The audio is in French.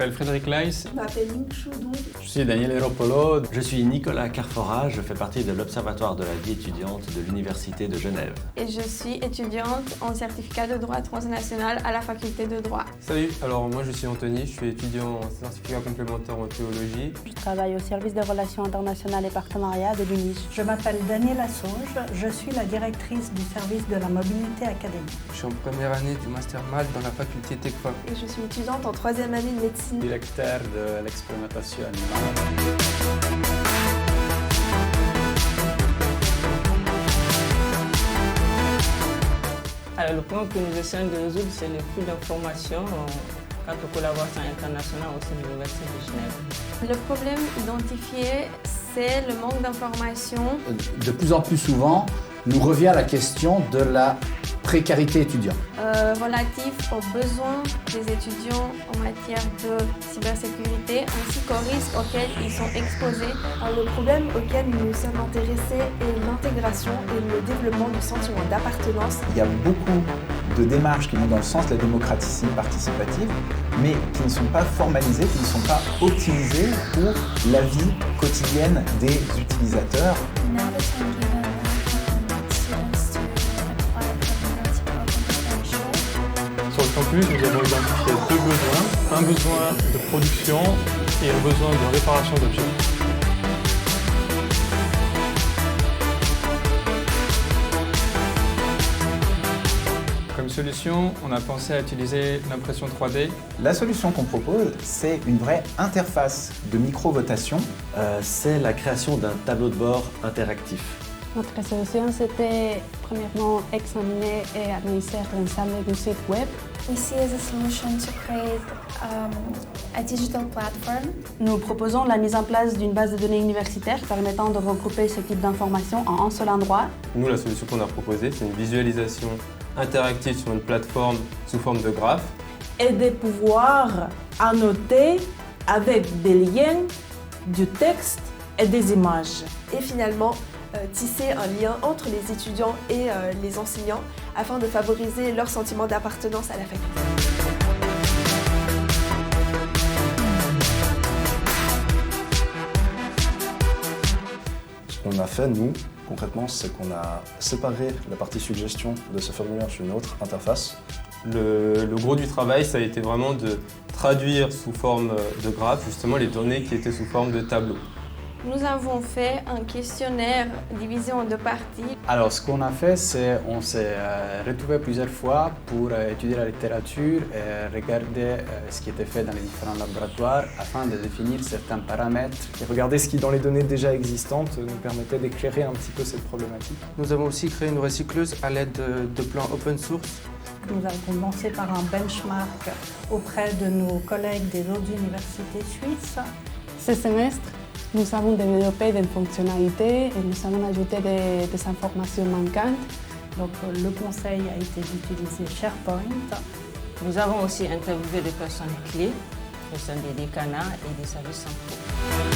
m'appelle Frédéric Leis. Je m'appelle Ming Choudou. Je suis Daniel Héropolo. Je suis Nicolas Carfora, je fais partie de l'Observatoire de la vie étudiante de l'Université de Genève. Et je suis étudiante en certificat de droit transnational à la faculté de droit. Salut, alors moi je suis Anthony, je suis étudiant en certificat complémentaire en théologie. Je travaille au service des relations internationales et partenariats de l'UNIGE. Je m'appelle Danielle Assange, je suis la directrice du service de la mobilité académique. Je suis en première année du Master Maths dans la faculté TECFA. Et je suis étudiante en troisième année de médecine. Directeur de l'expérimentation animale. Alors, le point que nous essayons de résoudre, c'est le flux d'informations quant aux collaborations internationales au sein de l'Université de Genève. Le problème identifié, c'est le manque d'informations. De plus en plus souvent, nous revient la question de la précarité étudiante. Relatif aux besoins des étudiants en matière de cybersécurité ainsi qu'aux risques auxquels ils sont exposés. Le problème auquel nous nous sommes intéressés est l'intégration et le développement du sentiment d'appartenance. Il y a beaucoup de démarches qui vont dans le sens de la démocratie participative, mais qui ne sont pas formalisées, qui ne sont pas optimisées pour la vie quotidienne des utilisateurs. Sur le campus, nous avons identifié deux besoins, un besoin de production et un besoin de réparation d'objets. Comme solution, on a pensé à utiliser l'impression 3D. La solution qu'on propose, c'est une vraie interface de micro-votation. C'est la création d'un tableau de bord interactif. Notre solution, c'était premièrement examiner et analyser l'ensemble du site web. We see as a solution to create a digital platform. Nous proposons la mise en place d'une base de données universitaire permettant de regrouper ce type d'informations en un seul endroit. Nous, la solution qu'on a proposée, c'est une visualisation interactive sur une plateforme sous forme de graphe. Et de pouvoir annoter avec des liens, du texte et des images. Et finalement, tisser un lien entre les étudiants et les enseignants afin de favoriser leur sentiment d'appartenance à la faculté. Ce qu'on a fait, nous, concrètement, c'est qu'on a séparé la partie suggestion de ce formulaire sur une autre interface. Le gros du travail, ça a été vraiment de traduire sous forme de graphe justement les données qui étaient sous forme de tableau. Nous avons fait un questionnaire divisé en deux parties. Alors, ce qu'on a fait, c'est qu'on s'est retrouvé plusieurs fois pour étudier la littérature et regarder ce qui était fait dans les différents laboratoires afin de définir certains paramètres. Et regarder ce qui, dans les données déjà existantes, nous permettait d'éclairer un petit peu cette problématique. Nous avons aussi créé une recycleuse à l'aide de plans open source. Nous avons commencé par un benchmark auprès de nos collègues des autres universités suisses. Ce semestre, nous avons développé des fonctionnalités et nous avons ajouté des informations manquantes. Donc le conseil a été d'utiliser SharePoint. Nous avons aussi interviewé des personnes clés au sein des décanats et des services centraux.